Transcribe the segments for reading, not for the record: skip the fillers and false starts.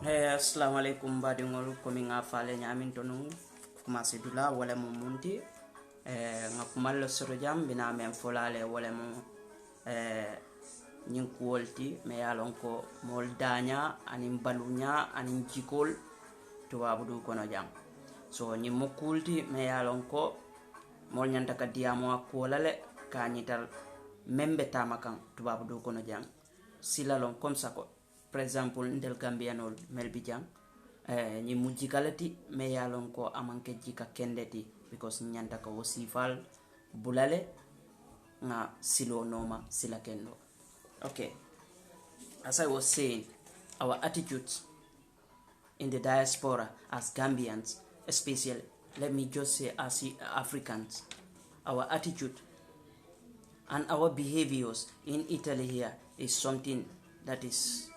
Assalamu alaikum badingol komi nga fale nyamin tonu commencé dula wala mo munti nga kumal soro jam bina men folale wala mo nyin kuolti me yalon ko mol danya anin balunya anin jikol to wabudu kono jam so nyin mo kulti me yalon ko mol nyanta ka diamo akolale ka nyital membe tamakan to wabudu kono jam silalon comme ça ko par exemple ndel Gambianol melbijang ni mujikalati me yalon ko amanke jika kendeti because nyanta ka wasifal bulale nga silo noma sila kendo. Okay, as I was saying, our attitudes in the diaspora as Gambians, especially, let me just say as Africans, our attitude and our behaviors in Italy here is something that is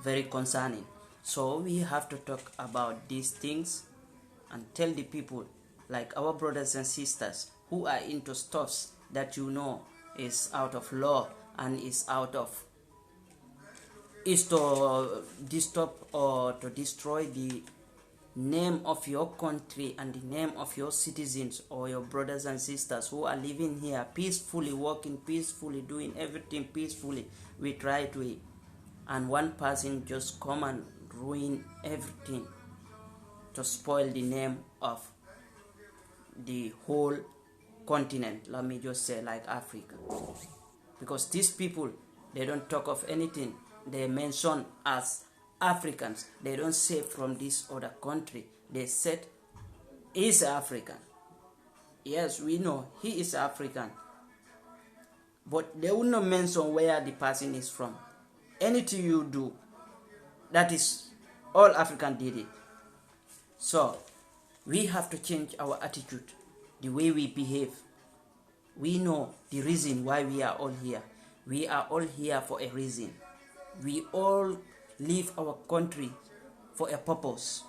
very concerning. So we have to talk about these things and tell the people, like our brothers and sisters who are into stuffs that you know is out of law and is to disturb or to destroy the name of your country and the name of your citizens or your brothers and sisters who are living here peacefully, working peacefully, doing everything peacefully. We try to, and one person just come and ruin everything to spoil the name of the whole continent, let me just say, like Africa. Because these people, they don't talk of anything. They mention as Africans. They don't say from this other country. They said he's African. Yes, we know he is African. But they will not mention where the person is from. Anything you do, that is all African did it. So we have to change our attitude, the way we behave. We know the reason why we are all here. We are all here for a reason. We all leave our country for a purpose.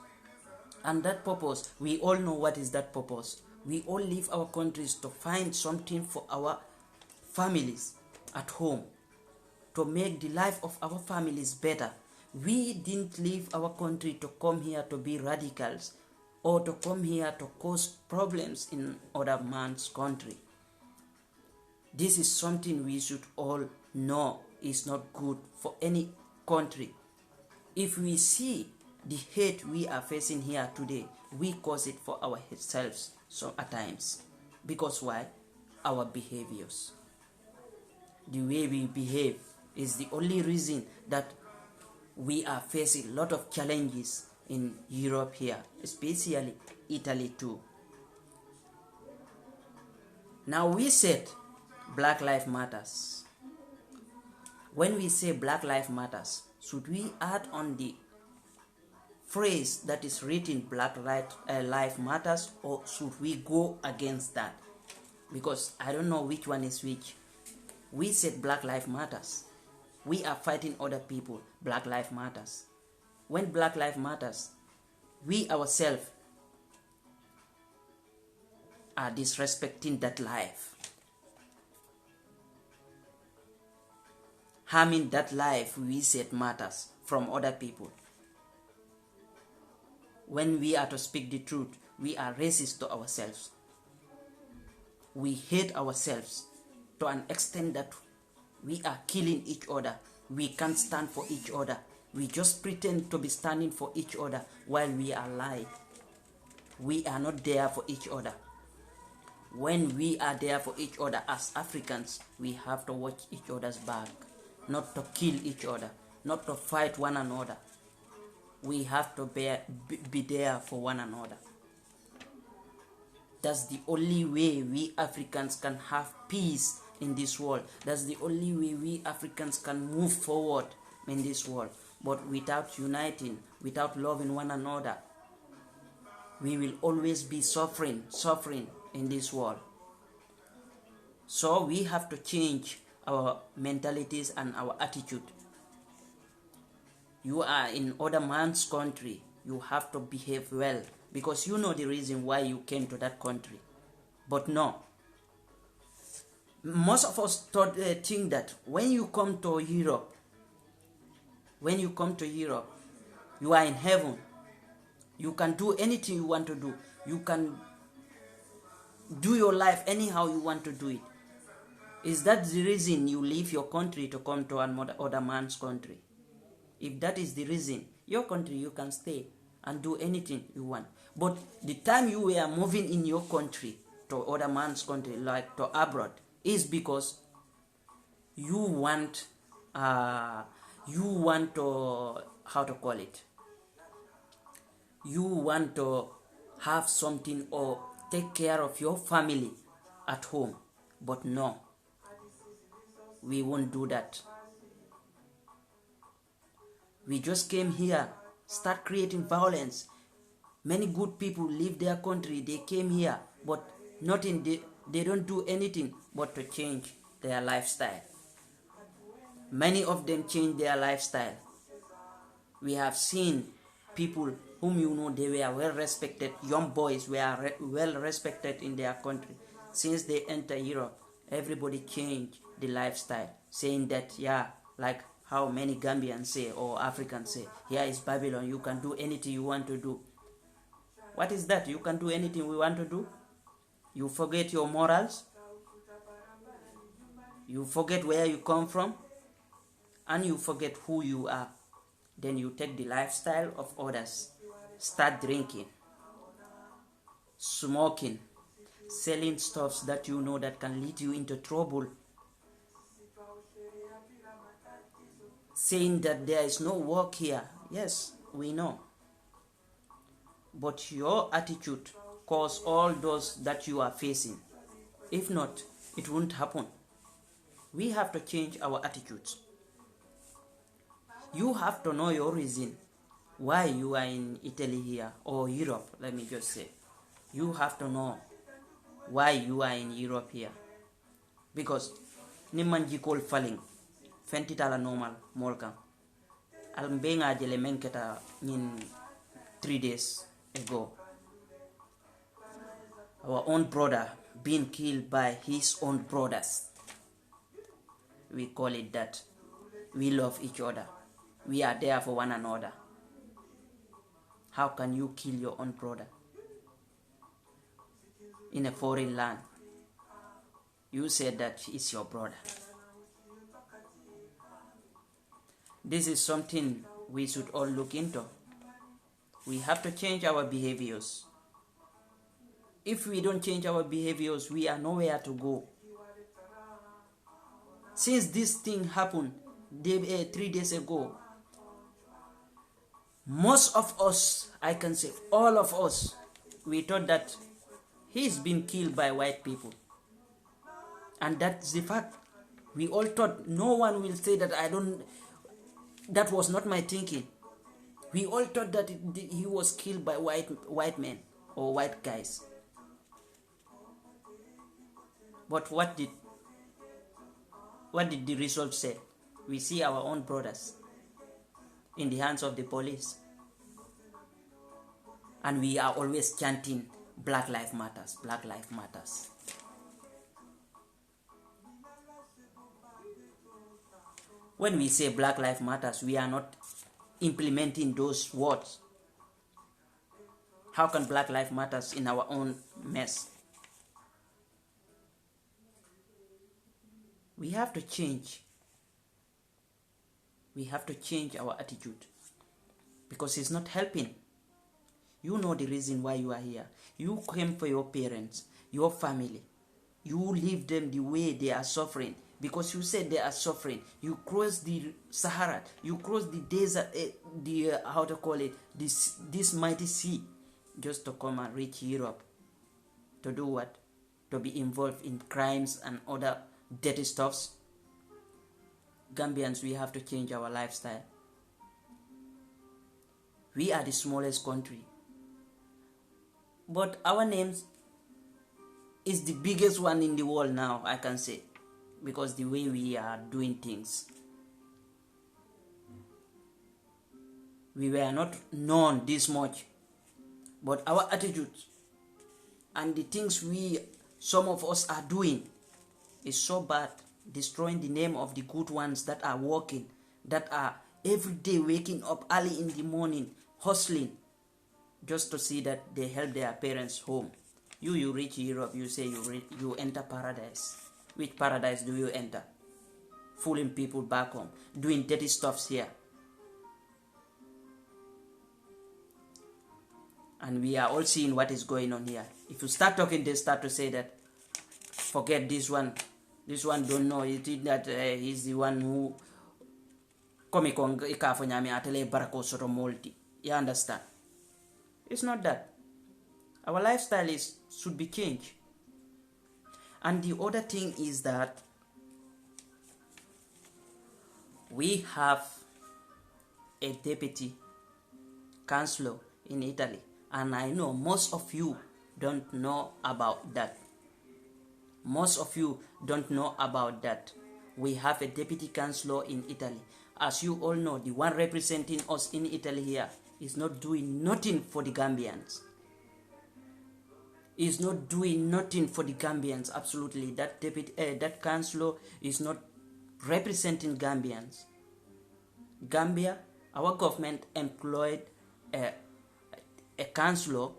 And that purpose, we all know what is that purpose. We all leave our countries to find something for our families at home, to make the life of our families better. We didn't leave our country to come here to be radicals or to come here to cause problems in other man's country. This is something we should all know is not good for any country. If we see the hate we are facing here today, we cause it for ourselves so at times. Because why? Our behaviors. The way we behave is the only reason that we are facing a lot of challenges in Europe here, especially Italy too. Now we said Black Lives Matters. When we say Black Lives Matters, should we add on the phrase that is written Black Lives Matters, or should we go against that? Because I don't know which one is which. We said Black Lives Matters. We are fighting other people. Black Lives Matters. When Black Lives Matters, we ourselves are disrespecting that life, harming that life we said matters from other people. When we are to speak the truth, we are racist to ourselves. We hate ourselves to an extent that we are killing each other. We can't stand for each other. We just pretend to be standing for each other while we are lying. We are not there for each other. When we are there for each other as Africans, we have to watch each other's back, not to kill each other, not to fight one another. We have to be there for one another. That's the only way we Africans can have peace in this world. That's the only way we Africans can move forward in this world. But without uniting, without loving one another, we will always be suffering in this world. So we have to change our mentalities and our attitude. You are in other man's country. You have to behave well because you know the reason why you came to that country. But no, most of us think that when you come to Europe, You are in heaven. You can do anything you want to do. You can do your life anyhow you want to do it. Is that the reason you leave your country to come to another man's country? If that is the reason, your country, you can stay and do anything you want. But the time you were moving in your country to other man's country, like to abroad, is because you want to, how to call it, you want to have something or take care of your family at home. But no, we won't do that. We just came here, start creating violence. Many good people leave their country, they came here, but nothing, they don't do anything but to change their lifestyle. Many of them change their lifestyle. We have seen people whom you know, they were well respected, young boys were well respected in their country. Since they enter Europe, everybody changed the lifestyle, saying that, yeah, like how many Gambians say or Africans say, here is Babylon, you can do anything you want to do. What is that? You can do anything we want to do? You forget your morals? You forget where you come from? And you forget who you are. Then you take the lifestyle of others. Start drinking, smoking, selling stuffs that you know that can lead you into trouble. Saying that there is no work here. Yes, we know. But your attitude causes all those that you are facing. If not, it won't happen. We have to change our attitudes. You have to know your reason why you are in Italy here, or Europe, let me just say. You have to know why you are in Europe here. Because nimanji call falling, fentitala normal molka. Almbenga jele menketa in 3 days ago. Our own brother being killed by his own brothers. We call it that. We love each other. We are there for one another. How can you kill your own brother in a foreign land? You said that it's your brother. This is something we should all look into. We have to change our behaviors. If we don't change our behaviors, we are nowhere to go. Since this thing happened 3 days ago, most of us, I can say all of us, we thought that he's been killed by white people. And that's the fact. We all thought, no one will say that that was not my thinking. We all thought that he was killed by white men or white guys. But what did the result say? We see our own brothers in the hands of the police. And we are always chanting, Black Lives Matters, Black Lives Matters. When we say Black Lives Matters, we are not implementing those words. How can Black Lives Matters in our own mess? We have to change. We have to change our attitude because it's not helping. You know the reason why you are here. You came for your parents, your family. You leave them the way they are suffering because you said they are suffering. You cross the Sahara, you cross the desert, this mighty sea, just to come and reach Europe. To do what? To be involved in crimes and other dirty stuffs. Gambians, we have to change our lifestyle. We are the smallest country, but our names is the biggest one in the world now, I can say, because the way we are doing things. We were not known this much, but our attitude and the things some of us are doing is so bad, destroying the name of the good ones that are working, that are every day waking up early in the morning, hustling, just to see that they help their parents home. You reach Europe, you say you enter paradise. Which paradise do you enter? Fooling people back home, doing dirty stuffs here. And we are all seeing what is going on here. If you start talking, they start to say that, forget this one don't know, it is that he's the one who come kong ikafo nyami atele barako soto multi. You understand? It's not that. Our lifestyle should be changed. And the other thing is that we have a deputy chancellor in Italy, and I know most of you don't know about that. Most of you don't know about that. We have a deputy chancellor in Italy. As you all know, the one representing us in Italy here is not doing nothing for the Gambians. Is not doing nothing for the Gambians. Absolutely, that deputy, that chancellor is not representing Gambians. Gambia, our government employed a chancellor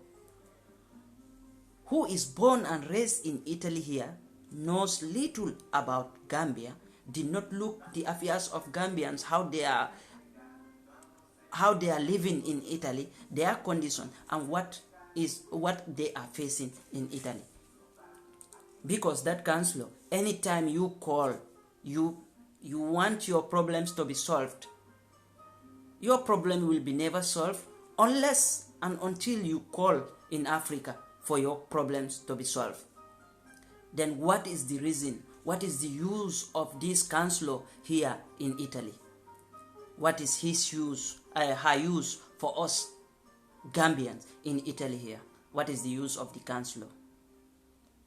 who is born and raised in Italy here, knows little about Gambia, did not look the affairs of Gambians, how they are living in Italy, their condition, and what they are facing in Italy. Because that counselor, anytime you call, you want your problems to be solved, your problem will be never solved unless and until you call in Africa for your problems to be solved. Then what is the reason? What is the use of this counselor here in Italy? What is his use, her use for us Gambians in Italy here? What is the use of the counselor?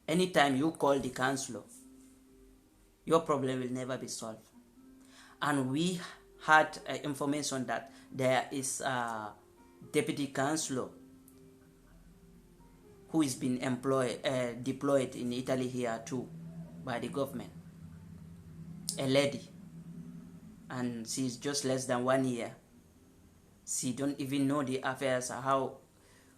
Anytime you call the counselor, your problem will never be solved. And we had information that there is a deputy counselor who is being deployed in Italy here too by the government. A lady, and she's just less than 1 year. She don't even know the affairs, how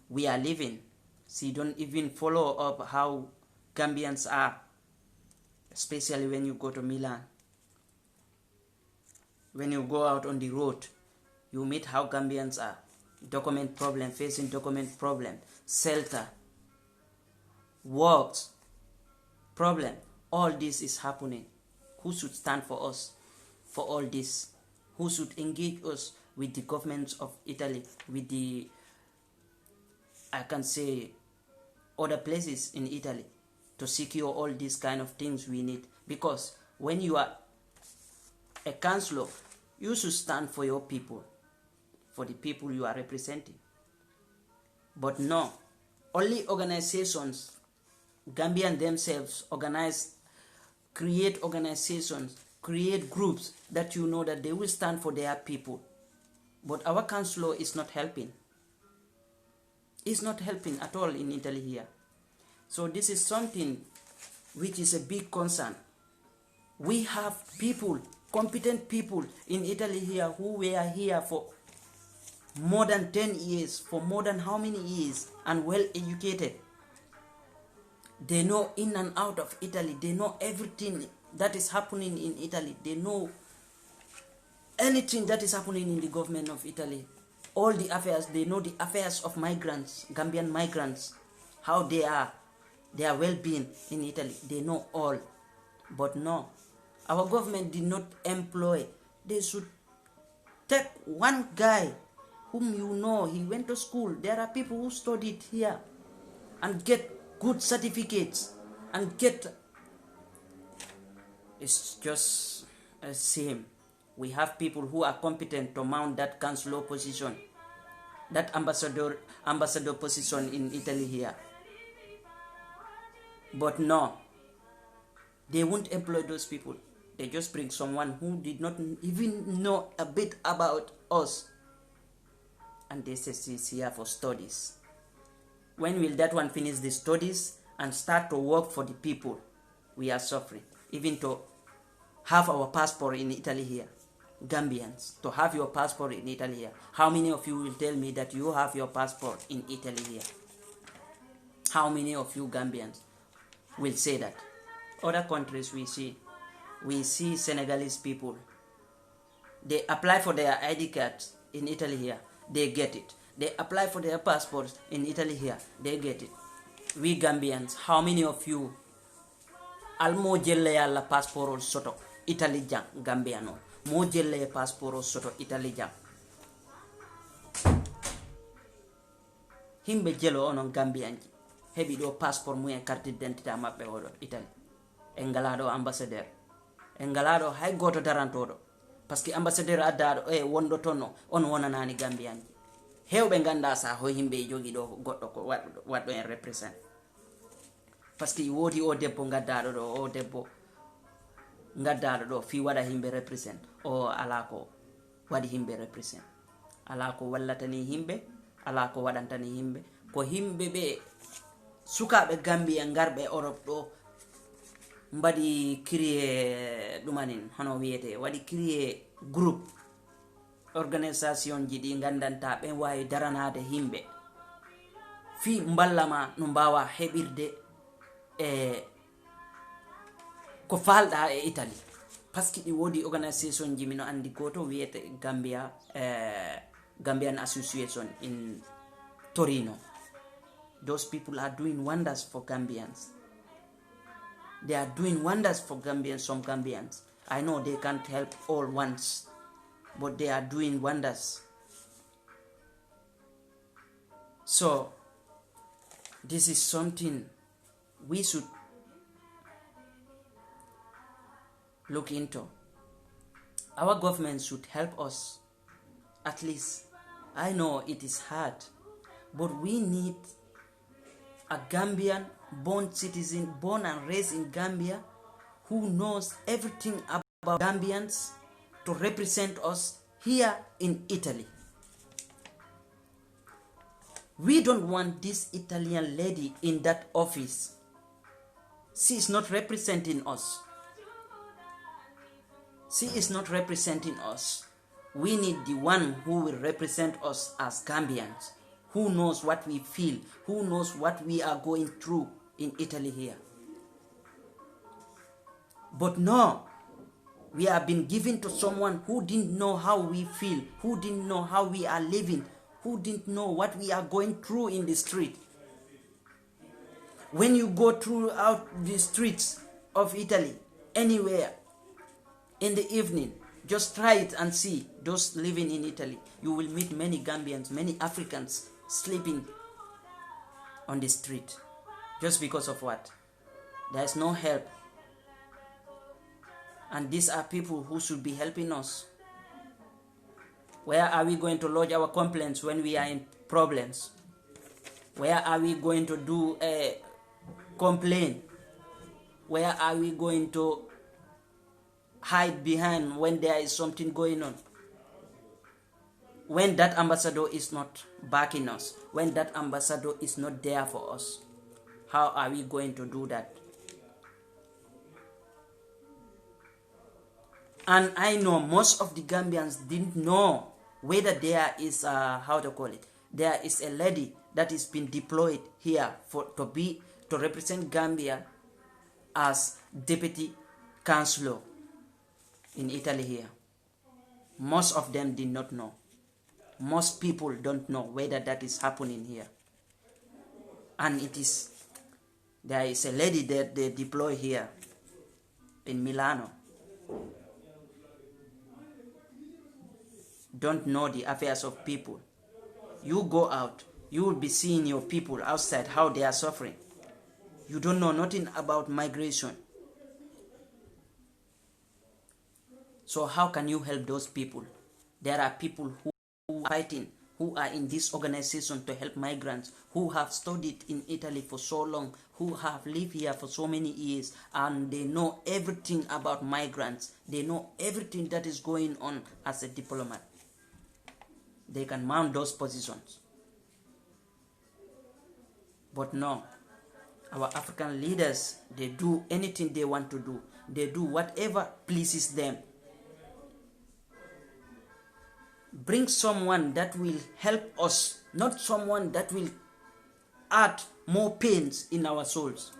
we are living. She don't even follow up how Gambians are, especially when you go to Milan. When you go out on the road, you meet how Gambians are. Document problem, facing document problem, shelter, works, problem. All this is happening. Who should stand for us for all this? Who should engage us with the governments of Italy, with the, I can say, other places in Italy to secure all these kind of things we need? Because when you are a councillor, you should stand for your people, for the people you are representing. But no, only organizations, Gambian themselves create organizations, create groups that you know that they will stand for their people. But our councillor is not helping. It's not helping at all in Italy here. So this is something which is a big concern. We have people, competent people in Italy here who were here for more than 10 years, for more than how many years, and well educated. They know in and out of Italy. They know everything that is happening in Italy. They know anything that is happening in the government of Italy. All the affairs. They know the affairs of migrants, Gambian migrants, how they are, their well-being in Italy. They know all. But no, our government did not employ. They should take one guy whom you know, he went to school. There are people who studied here and get good certificates and get. It's just a shame. We have people who are competent to mount that councillor position, that ambassador position in Italy here. But no, they won't employ those people. They just bring someone who did not even know a bit about us, and they say she's here for studies. When will that one finish the studies and start to work for the people? We are suffering. Even to have our passport in Italy here, Gambians to have your passport in Italy here? How many of you will tell me that you have your passport in Italy here? How many of you Gambians will say that? Other countries we see Senegalese people. They apply for their ID cards in Italy here, they get it. They apply for their passports in Italy here, they get it. We Gambians, how many of you almo jelle yalla passport soto Italy jang Gambiano? Mo jelle passport soto Italy jang. Himbe jelo onon Gambianji hebi do passport mu e carte d'identité mabbe odo Italy. Engalado ambassadeur. Engalado hay goto darantodo. Parce que ambassadeur addaɗo wondo tonno on wonanani Gambianji. Hewɓe ganda sa ho himɓe jogi ɗo goɗɗo ko waɗɗo en represent. Parce que wodi o debbo gaddaɗo ɗo, o debbo gaddaɗo ɗo fi waɗa himɓe represent, o ala ko waɗi himɓe represent, ala ko wallatani himɓe, ala ko waɗantani himɓe. Ko himɓe ɓe sukaɓe Gambia garɓe Europe ɗo mbaɗi créé ɗumanin hono wiyete, waɗi créé groupe organisation ji ɗi gandanta ɓen wawi daranade himɓe fi mballama no mbawa heɓirde ko falɗa e Italy. Par ce que ɗi wodi organisation ji mino andi goto wiyete Gambian Association in Torino. Those people are doing wonders for Gambians. They are doing wonders for Gambians, some Gambians. I know they can't help all once, but they are doing wonders. So, this is something we should look into. Our government should help us. At least, I know it is hard, but we need a Gambian born citizen, born and raised in Gambia, who knows everything about Gambians to represent us here in Italy. We don't want this Italian lady in that office. She is not representing us. She is not representing us. We need the one who will represent us as Gambians, who knows what we feel, who knows what we are going through in Italy here. But no, we have been given to someone who didn't know how we feel, who didn't know how we are living, who didn't know what we are going through in the street. When you go throughout the streets of Italy, anywhere, in the evening, just try it and see those living in Italy. You will meet many Gambians, many Africans sleeping on the street. Just because of what? There is no help. And these are people who should be helping us. Where are we going to lodge our complaints when we are in problems? Where are we going to do a complaint? Where are we going to hide behind when there is something going on? When that ambassador is not backing us, when that ambassador is not there for us, how are we going to do that? And I know most of the Gambians didn't know whether there is there is a lady that is been deployed here to represent Gambia as deputy chancellor in Italy here. Most of them did not know. Most people don't know whether that is happening here. And there is a lady that they deploy here in Milano. Don't know the affairs of people. You go out, you will be seeing your people outside, how they are suffering. You don't know nothing about migration. So how can you help those people? There are people who are fighting, who are in this organization to help migrants, who have studied in Italy for so long, who have lived here for so many years, and they know everything about migrants. They know everything that is going on as a diplomat. They can mount those positions. But no, our African leaders, they do anything they want to do. They do whatever pleases them. bring someone that will help us, not someone that will add more pains in our souls.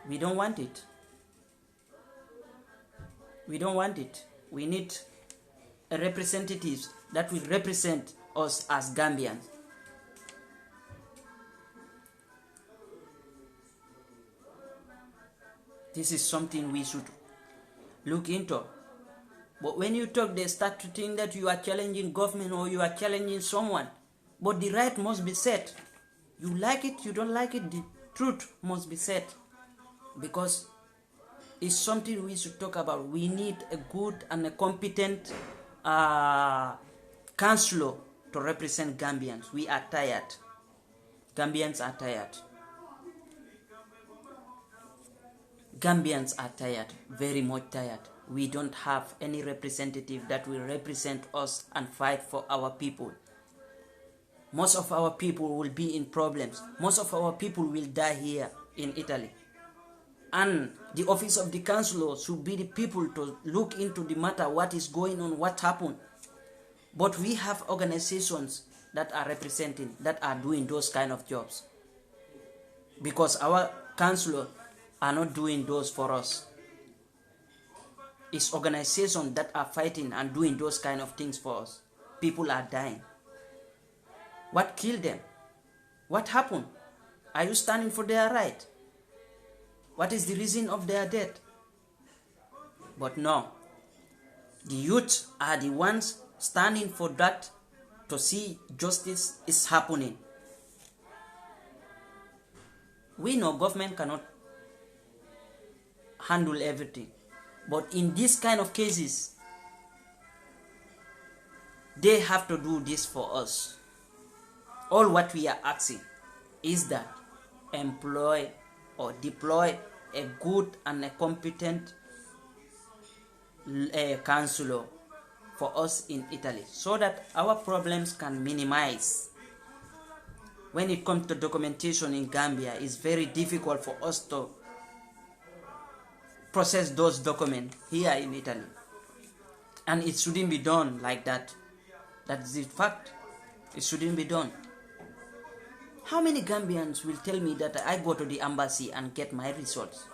We don't want it. We don't want it. We need a representative that will represent us as Gambians. This is something we should look into. But when you talk, they start to think that you are challenging government or you are challenging someone. But the right must be said. You like it, you don't like it, the truth must be said. Because it's something we should talk about. We need a good and a competent counselor to represent Gambians. We are tired. Gambians are tired. Gambians are tired, very much tired. We don't have any representative that will represent us and fight for our people. Most of our people will be in problems. Most of our people will die here in Italy. And the office of the councillor should be the people to look into the matter, what is going on, what happened. But we have organizations that are representing, that are doing those kind of jobs. Because our councillor are not doing those for us. It's organizations that are fighting and doing those kind of things for us. People are dying. What killed them? What happened? Are you standing for their right? What is the reason of their death? But no. The youth are the ones standing for that, to see justice is happening. We know government cannot handle everything. But in this kind of cases, they have to do this for us. All what we are asking is that employ or deploy a good and a competent counselor for us in Italy, so that our problems can minimize. When it comes to documentation in Gambia, it's very difficult for us to process those documents here in Italy. And it shouldn't be done like that. That's the fact. It shouldn't be done. How many Gambians will tell me that I go to the embassy and get my results,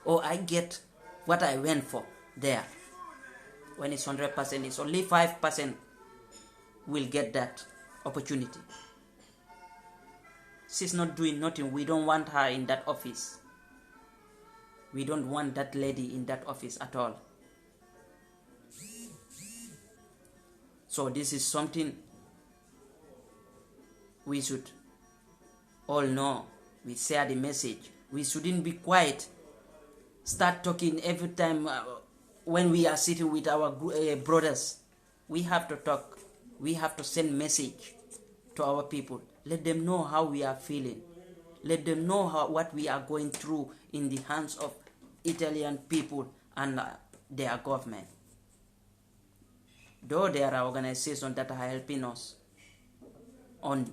or I get what I went for there? When it's 100%, it's only 5% will get that opportunity. She's not doing nothing. We don't want her in that office. We don't want that lady in that office at all. So this is something we should all know. We share the message. We shouldn't be quiet. Start talking every time when we are sitting with our brothers. We have to talk. We have to send message to our people. Let them know how we are feeling. Let them know what we are going through in the hands of Italian people and their government. Though there are organizations that are helping us on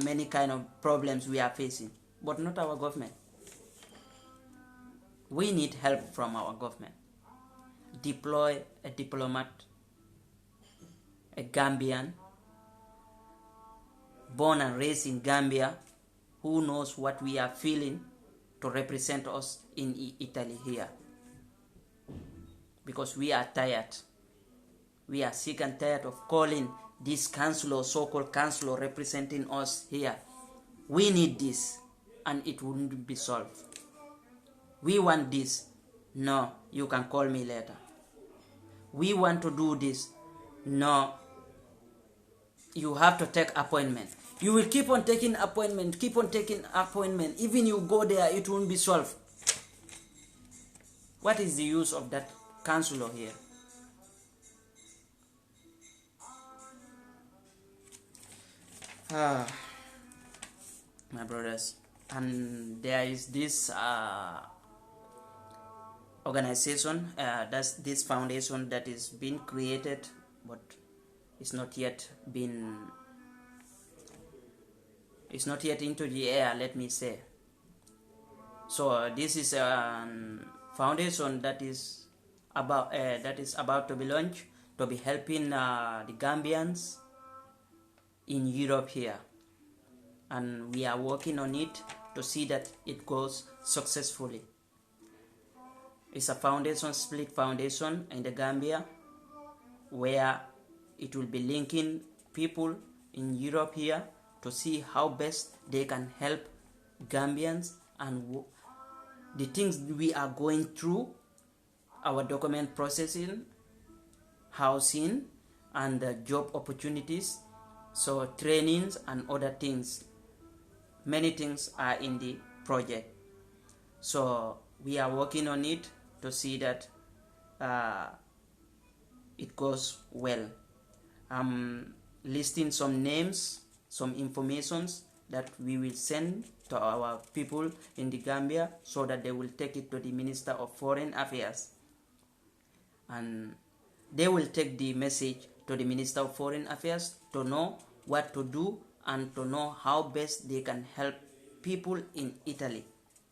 many kind of problems we are facing, but not our government. We need help from our government. Deploy a diplomat, a Gambian, born and raised in Gambia, who knows what we are feeling, to represent us in Italy here. Because we are tired. We are sick and tired of calling this councillor, so-called councillor, representing us here. We need this, and it wouldn't be solved. We want this. No, you can call me later. We want to do this. No, you have to take appointment. You will keep on taking appointment, Even you go there, it won't be solved. What is the use of that councillor here? My brothers, and there is this organization, that's this foundation that is being created, but it's not yet into the air, let me say. So this is a foundation that is about to be launched, to be helping the Gambians in Europe here, and we are working on it to see that it goes successfully. It's a foundation, split foundation in the Gambia, where it will be linking people in Europe here to see how best they can help Gambians and the things we are going through, our document processing, housing, and job opportunities, so trainings and other things. Many things are in the project, so we are working on it to see that it goes well. I'm listing some names, some informations that we will send to our people in the Gambia so that they will take it to the Minister of Foreign Affairs, and they will take the message to the Minister of Foreign Affairs to know what to do and to know how best they can help people in Italy,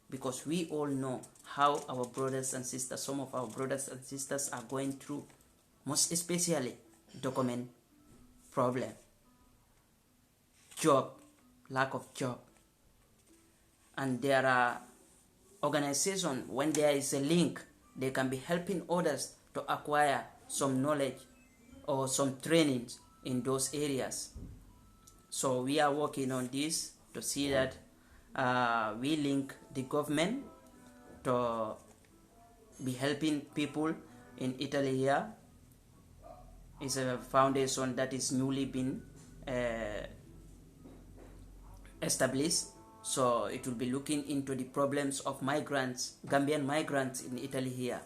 because we all know how our brothers and sisters, some of our brothers and sisters are going through, most especially document problem, job, lack of job. And there are organizations, when there is a link, they can be helping others to acquire some knowledge or some trainings in those areas. So we are working on this to see that we link the government to be helping people in Italy here. It's a foundation that is newly been established, so it will be looking into the problems of migrants, Gambian migrants in Italy here,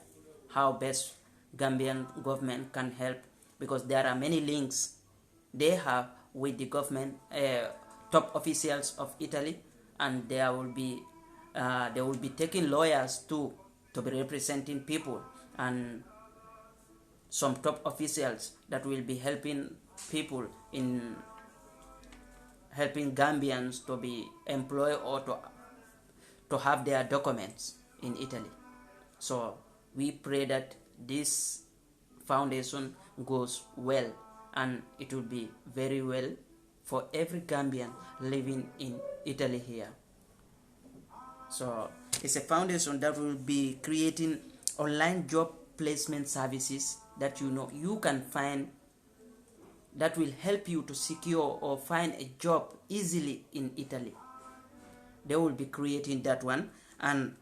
how best Gambian government can help, because there are many links they have with the government, top officials of Italy, and they will be taking lawyers too to be representing people, and some top officials that will be helping people in helping Gambians to be employed or to have their documents in Italy. So we pray that this foundation goes well, and it will be very well for every Gambian living in Italy here. So it's a foundation that will be creating online job placement services that you can find, that will help you to secure or find a job easily in Italy. They will be creating that one, and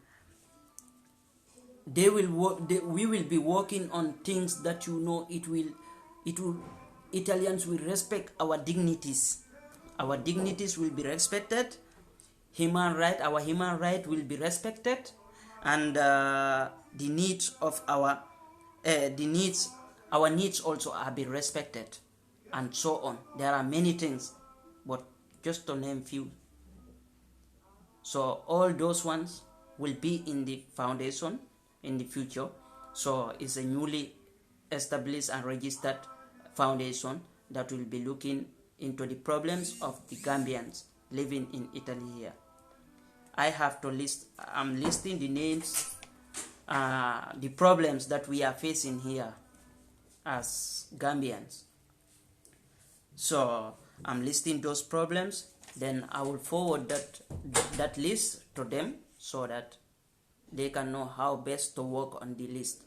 we will be working on things that Italians will respect our dignities. Our dignities will be respected. Our human right will be respected, and the needs of our needs also are be respected, and so on. There are many things, but just to name few. So all those ones will be in the foundation in the future. So it's a newly established and registered foundation that will be looking into the problems of the Gambians living in Italy here. I'm listing the names, the problems that we are facing here as Gambians. So I'm listing those problems, then I will forward that list to them so that they can know how best to work on the list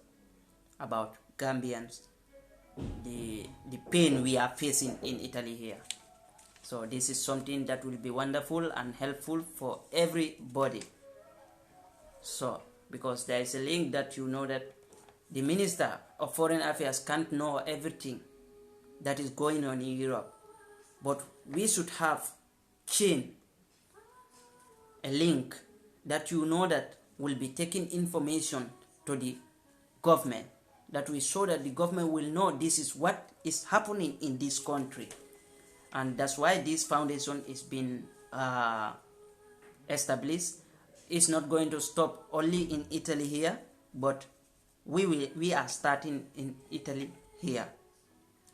about Gambians, the pain we are facing in Italy here. So this is something that will be wonderful and helpful for everybody. So because there is a link that that the Minister of Foreign Affairs can't know everything that is going on in Europe, but we should have a link that that will be taking information to the government, that we show that the government will know this is what is happening in this country. And that's why this foundation is being established. It's not going to stop only in Italy here, but we are starting in Italy here.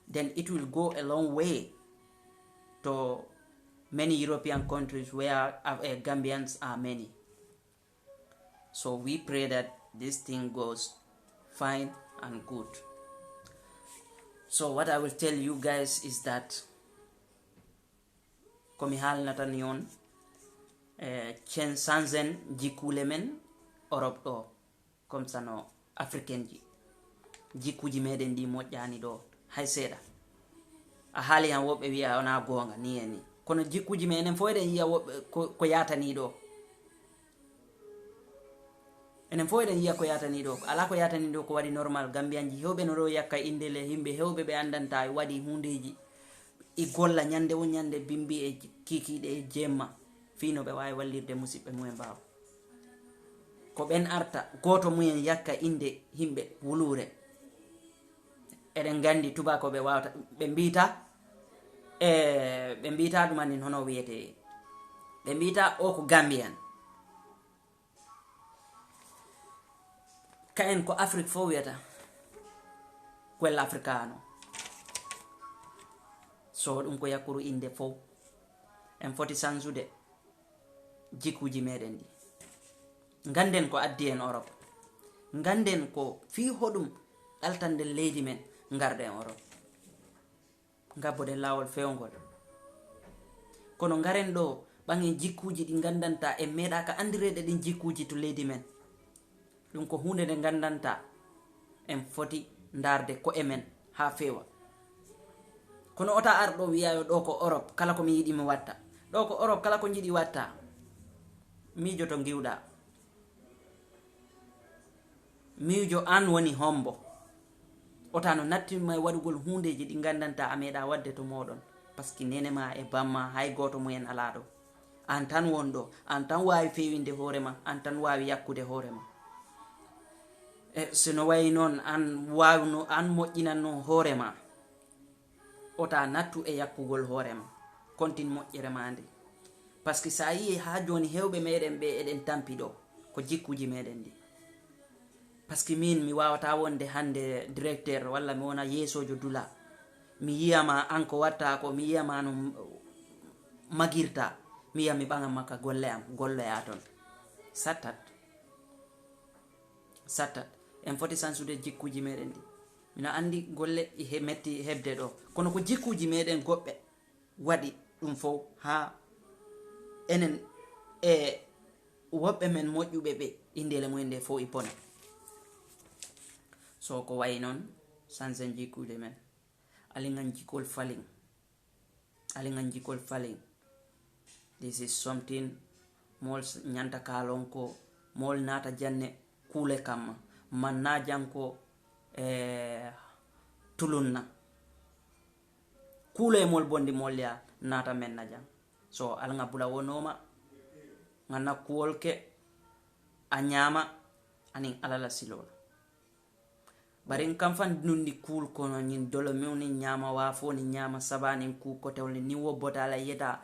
Then it will go a long way to many European countries where Gambians are many. So we pray that this thing goes fine and good. So what I will tell you guys is that komi haalnatan yon cen sanzen jikkule men Europe ɗo comme ça no africain ji jikkuji meɗen ndi moƴƴani ɗo hay seeɗa. A haali han woɓɓe wiya wona goonga ni e ni, kono jikkuji me enen fof eɗen yiya woɓɓe ko yatani ɗo, enen fof eɗen yiya ko yatani ɗo. Ala ko yatani ɗo ko waɗi normal. Gambian ji hewɓe no ɗo yakka indele yimɓe hewɓe ɓe andanta e waɗi hundeji i golla ñande wo ñande bimbi e kikiɗe e jemma fino ɓe wawi wallirde musidɓe mumen mbawa ko ɓen arta goto mumen yakka inde himɓe wulure. Eɗen gandi tubako ɓe wawata ɓe mbita ɗumanin hono wiyete, ɓe mbita o ko Gambian. Ka en ko Afrique fo wiyata quel africano. So ɗum ko yakkuru inde fof en foti sansude jikkuji meɗen ɗi. Ganden ko addi en Europe, ganden ko fi hoɗum ɗaltan nder leydi men garɗen Europe, gabboɗen lawol fewgol. Kono garen ɗo ɓangen jikkuji ɗi gandanta en meeɗaka andirede ɗin jikkuji to leydi men. ɗum ko hunde nde gandanta en foti darde ko e men ha fewa. Kono ota arɗo wiyayo ɗo ko Europe kala ko mi yiɗi mi watta, ɗo ko Europe kala ko jiɗi watta, miijo to giwɗa, miijo an woni hombo. Ota no nattima e waɗugol hundeji ɗi gandanta a meeɗa wadde to moɗon, par ce que nene ma e bamma hay goto mumen ala ɗo. An tan won ɗo, an tan wawi fewinde hoorema, an tan wawi yakkude hoorema. Sino wayi noon an wawno an moƴƴinanno hoorema, ota nattu e yakkugol hoorema, continue moƴƴere ma nde. par ce que sa yi ha joni hewɓe meɗen ɓe eɗen tampi ɗo ko jikkuji meɗen ɗi. par ce que min mi wawata wonde hande directeur walla mi wona yeesojo dula mi yiyama an ko watta ko, mi yiyama no magirta, mi yiya mi ɓagan makka golle am golloya toon. sattat en foti sansude jikkuji meɗen ɗi. mino andi golle metti hebde ɗo, kono ko jikkuji meɗen goɓɓe waɗi ɗum fof ha enen e woɓɓe men moƴƴuɓe ɓe indele mumen nde fof i pone. So ko wayi noon sansen jikkude men, alingan jikol falling, alingan jikol falling. This is something mol nyanta kalon ko mol nata janne kule kamma man na janko tulunna kule mol bondi molya nata men na jang. So alanga bula wonoma ngana kuolke anyama anin alala silol barin kam fan nundi kul kono nyin dolo mewni nyama wafo ni nyama sabani ku ko tewle ni wo botala yeta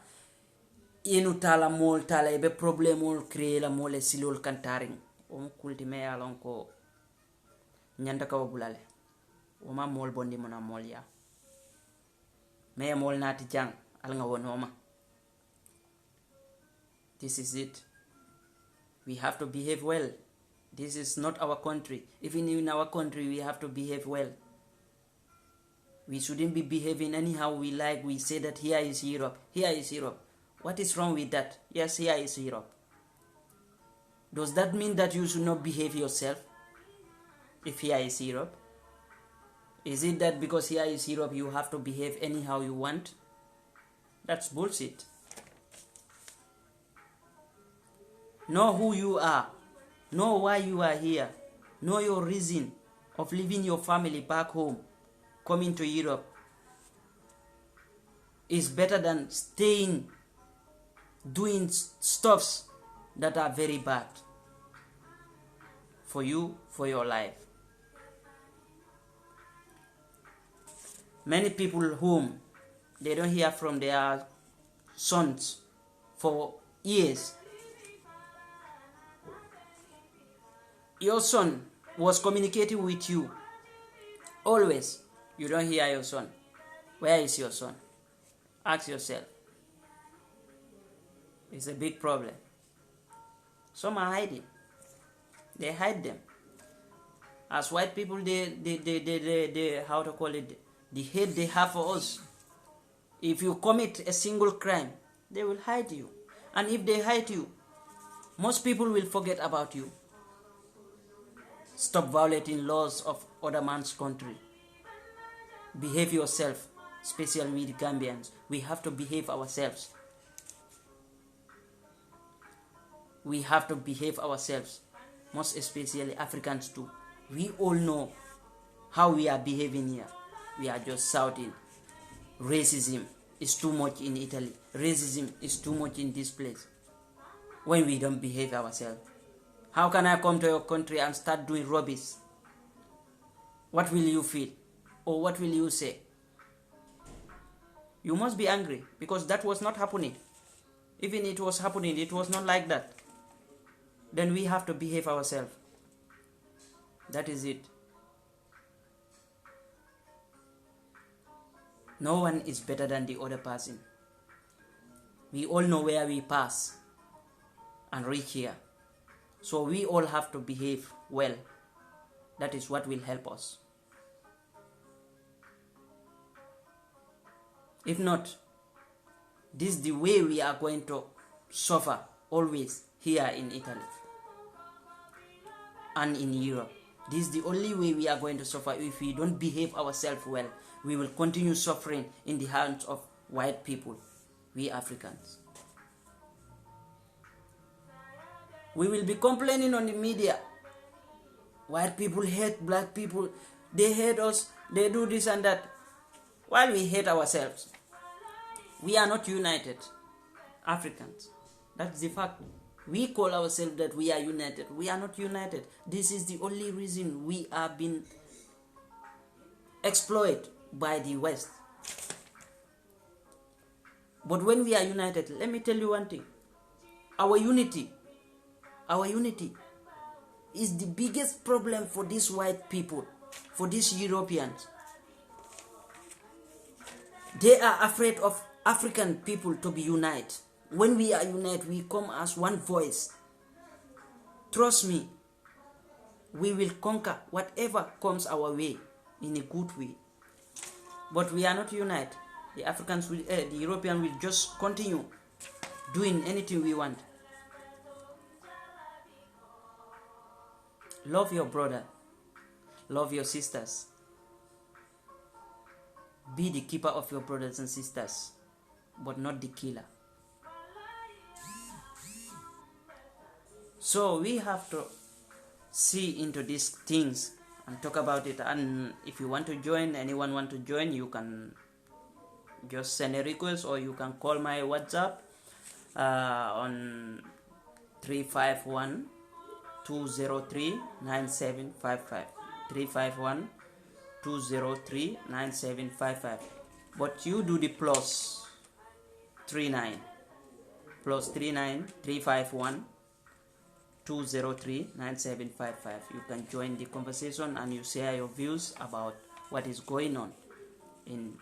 inu tala mol tala ebe problem mol créer la mol silol kantaring o kulti me alon ko nyanda ka bulale o ma mol bondi mona mol ya me mol nati jang alanga wonoma. This is it. We have to behave well. This is not our country. Even in our country, we have to behave well. We shouldn't be behaving anyhow we like. We say that here is Europe. Here is Europe. What is wrong with that? Yes, here is Europe. Does that mean that you should not behave yourself? If here is Europe? Is it that because here is Europe, you have to behave anyhow you want? That's bullshit. Know who you are. Know why you are here. Know your reason of leaving your family back home, coming to Europe. Is better than staying, doing stuffs that are very bad for you, for your life. Many people whom they don't hear from their sons for years. Your son was communicating with you always. You don't hear your son. Where is your son? Ask yourself. It's a big problem. Some are hiding. They hide them. As white people, they how to call it? the hate they have for us. If you commit a single crime, they will hide you. And if they hide you, most people will forget about you. Stop violating laws of other man's country. Behave yourself, especially with Gambians. We have to behave ourselves. We have to behave ourselves, most especially Africans too. We all know how we are behaving here. We are just shouting, racism is too much in Italy. Racism is too much in this place. When we don't behave ourselves. How can I come to your country and start doing rubbish? What will you feel? Or what will you say? You must be angry because that was not happening. Even it was happening, it was not like that. Then we have to behave ourselves. That is it. No one is better than the other person. We all know where we pass and reach here. So we all have to behave well. That is what will help us. If not, this is the way we are going to suffer always here in Italy and in Europe. This is the only way we are going to suffer. If we don't behave ourselves well, we will continue suffering in the hands of white people, we Africans. We will be complaining on the media. White people hate black people. They hate us. They do this and that. While we hate ourselves. We are not united. Africans. That's the fact. We call ourselves that we are united. We are not united. This is the only reason we are being exploited by the West. But when we are united, let me tell you one thing. Our unity is the biggest problem for these white people, for these Europeans. They are afraid of African people to be united. When we are united, we come as one voice. Trust me, we will conquer whatever comes our way in a good way. But we are not united. The Africans will, the Europeans will just continue doing anything we want. Love your brother. Love your sisters. Be the keeper of your brothers and sisters, but not the killer. So we have to see into these things and talk about it. And if you want to join, anyone want to join, you can just send a request, or you can call my WhatsApp on 351 203 9755 351 203 9755. But you do the plus 39 351 203 9755. You can join the conversation and you share your views about what is going on in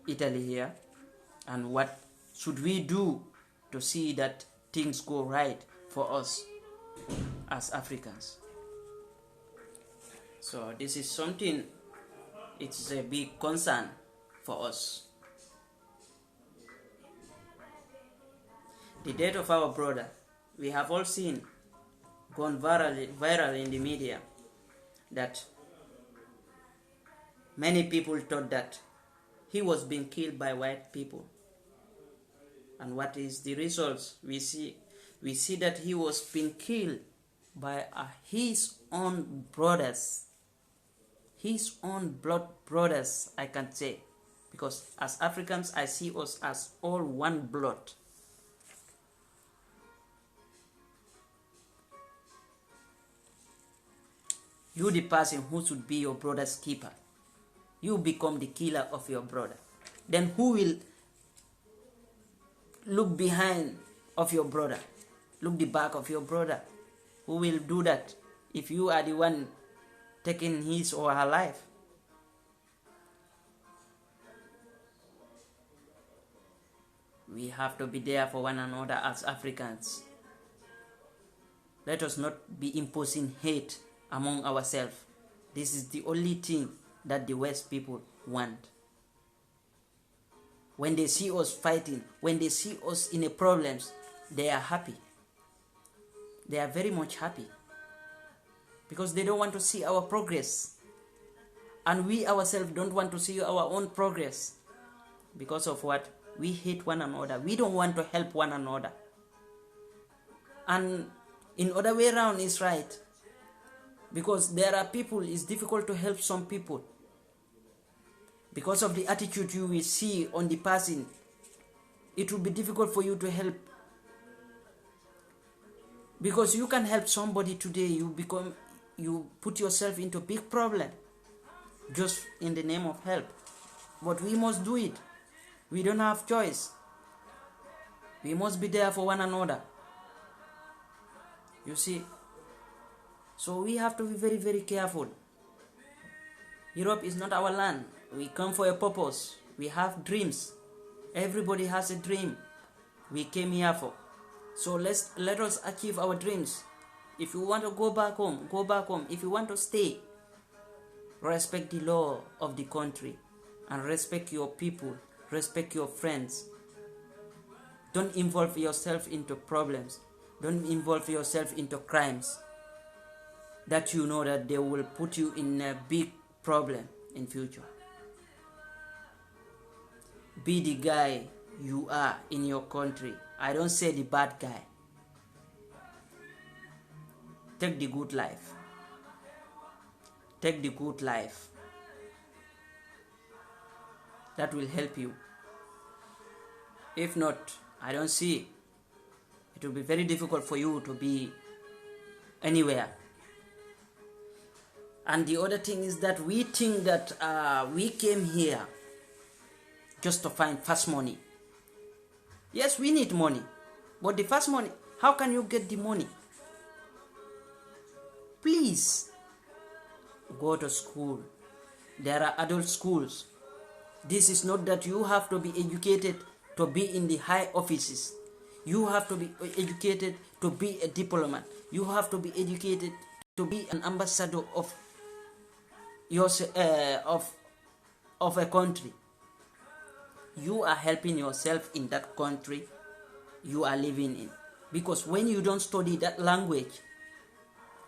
Italy here, and what should we do to see that things go right for us as Africans. So this is something, it's a big concern for us. The death of our brother, we have all seen, gone viral in the media, that many people thought that he was being killed by white people. And what is the results? We see that he was being killed by his own brothers. His own blood brothers, I can say. Because as Africans, I see us as all one blood. You, the person who should be your brother's keeper, you become the killer of your brother. Then who will look behind of your brother? Look the back of your brother. Who will do that if you are the one taking his or her life? We have to be there for one another as Africans. Let us not be imposing hate among ourselves. This is the only thing that the West people want. When they see us fighting, when they see us in a problems, they are happy. They are very much happy. Because they don't want to see our progress. And we ourselves don't want to see our own progress. Because of what? We hate one another. We don't want to help one another. And in other way around is right. Because there are people, it's difficult to help some people. Because of the attitude you will see on the person, it will be difficult for you to help. Because you can help somebody today, you put yourself into a big problem just in the name of help. But we must do it. We don't have choice. We must be there for one another. You see? So we have to be very, very careful. Europe is not our land. We come for a purpose. We have dreams. Everybody has a dream we came here for. So let us achieve our dreams. If you want to go back home, go back home. If you want to stay, respect the law of the country and respect your people, respect your friends. Don't involve yourself into problems. Don't involve yourself into crimes that you know that they will put you in a big problem in future. Be the guy you are in your country. I don't say the bad guy. Take the good life. Take the good life. That will help you. If not, I don't see. It will be very difficult for you to be anywhere. And the other thing is that we think that we came here just to find fast money. Yes, we need money. But the fast money, how can you get the money? Please, go to school. There are adult schools. This is not that you have to be educated to be in the high offices. You have to be educated to be a diplomat. You have to be educated to be an ambassador of of a country. You are helping yourself in that country you are living in. Because when you don't study that language,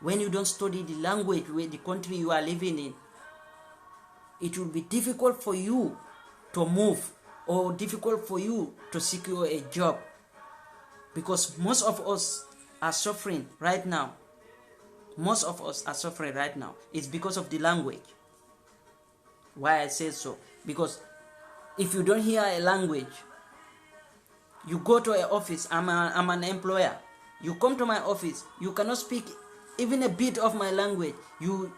when you don't study the language where the country you are living in, it will be difficult for you to move or difficult for you to secure a job. Because most of us are suffering right now. Most of us are suffering right now. It's because of the language. Why I say so? Because if you don't hear a language, you go to an office, I'm an employer. You come to my office, you cannot speak even a bit of my language. You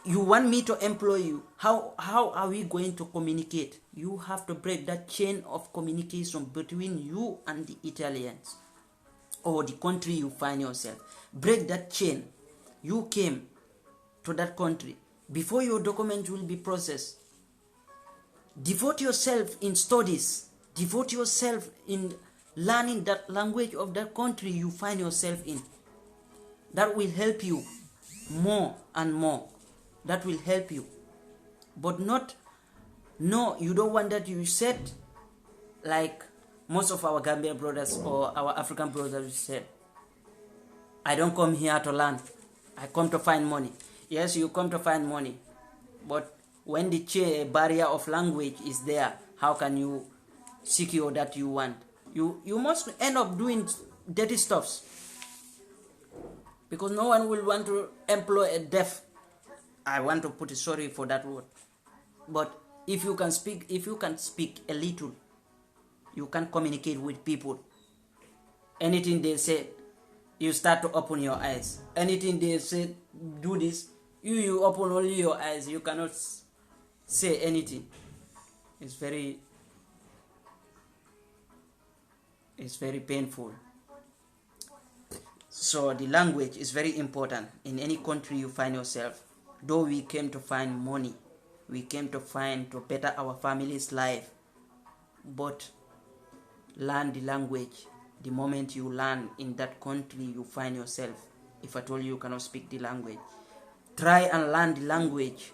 want me to employ you. How are we going to communicate? You have to break that chain of communication between you and the Italians or the country you find yourself. Break that chain. You came to that country. Before your document will be processed, devote yourself in studies. Devote yourself in learning that language of that country you find yourself in. That will help you more and more. That will help you. But no, you don't want that. You said, like most of our Gambian brothers or our African brothers said, I don't come here to learn. I come to find money. Yes, you come to find money. But when the barrier of language is there, how can you secure that you want? You must end up doing dirty stuffs. Because no one will want to employ a deaf. I want to put it, sorry for that word. But if you can speak a little, you can communicate with people. Anything they say, you start to open your eyes. Anything they say, do this, you open only your eyes. You cannot say anything. It's very painful. So the language is very important in any country you find yourself. Though we came to find money, we came to better our family's life, but learn the language. The moment you learn in that country you find yourself, if at all you cannot speak the language, try and learn the language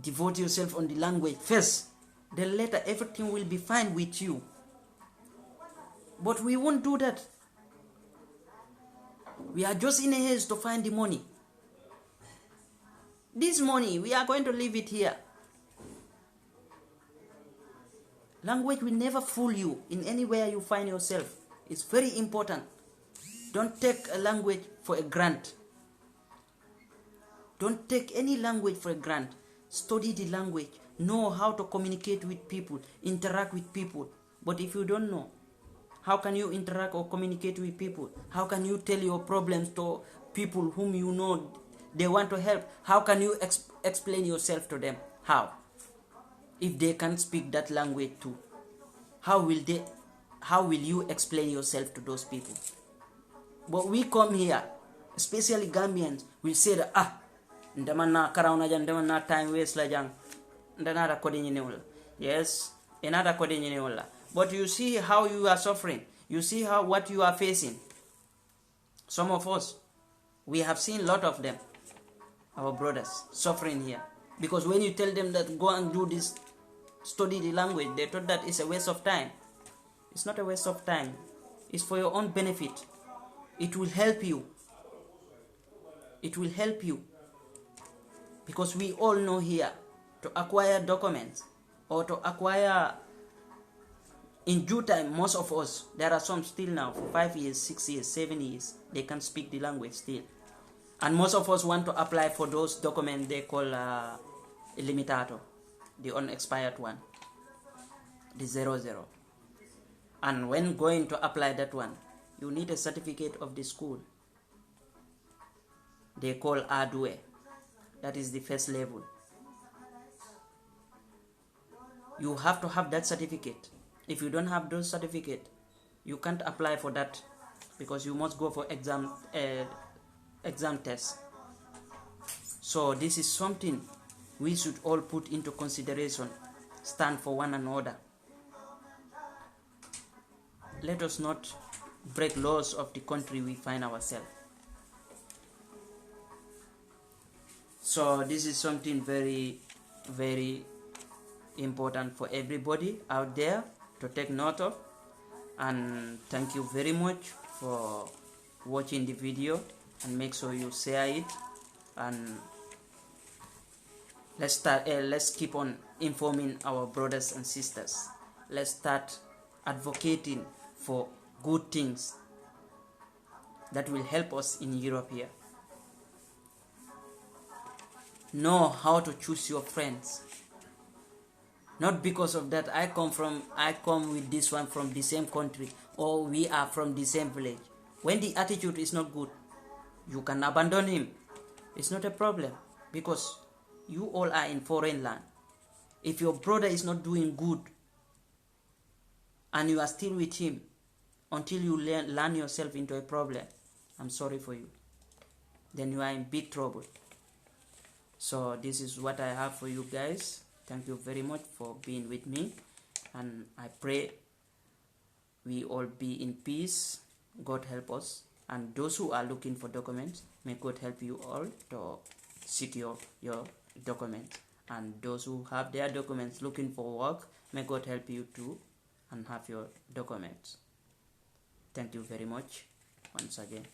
Devote yourself on the language first. Then later everything will be fine with you. But we won't do that. We are just in a haste to find the money. This money, we are going to leave it here. Language will never fool you in anywhere you find yourself. It's very important. Don't take a language for a grant. Don't take any language for a grant. Study the language. Know how to communicate with people, interact with people. But if you don't know, how can you interact or communicate with people? How can you tell your problems to people whom you know they want to help? How can you explain yourself to them? How? If they can't speak that language too, how will you explain yourself to those people? But we come here, especially Gambians, we say that ndamana karauna jan ndamana time waste la jang ndanara kodi nyinewla. Yes, another kodi nyinewla. But you see how you are suffering. You see what you are facing. Some of us, we have seen a lot of them, our brothers, suffering here. Because when you tell them that go and do this, study the language, they thought that it's a waste of time. It's not a waste of time. It's for your own benefit. It will help you. It will help you. Because we all know here, to acquire documents or to acquire in due time, most of us, there are some still now for 5 years, 6 years, 7 years, they can speak the language still. And most of us want to apply for those documents they call illimitato, the unexpired one, the 00. And when going to apply that one, you need a certificate of the school. They call Adue. That is the first level. You have to have that certificate. If you don't have those certificate, you can't apply for that because you must go for exam test. So this is something we should all put into consideration. Stand for one another. Let us not break laws of the country we find ourselves. So this is something very, very important for everybody out there to take note of. And thank you very much for watching the video, and make sure you share it, and let's keep on informing our brothers and sisters. Let's start advocating for good things that will help us in Europe here. Know how to choose your friends. Not because of that I come with this one from the same country, or we are from the same village. When the attitude is not good, you can abandon him. It's not a problem, because you all are in foreign land. If your brother is not doing good and you are still with him until you learn yourself into a problem, I'm sorry for you. Then you are in big trouble. So this is what I have for you guys. Thank you very much for being with me, and I pray we all be in peace. God help us, and those who are looking for documents, may God help you all to secure your documents, and those who have their documents looking for work, may God help you too and have your documents. Thank you very much once again.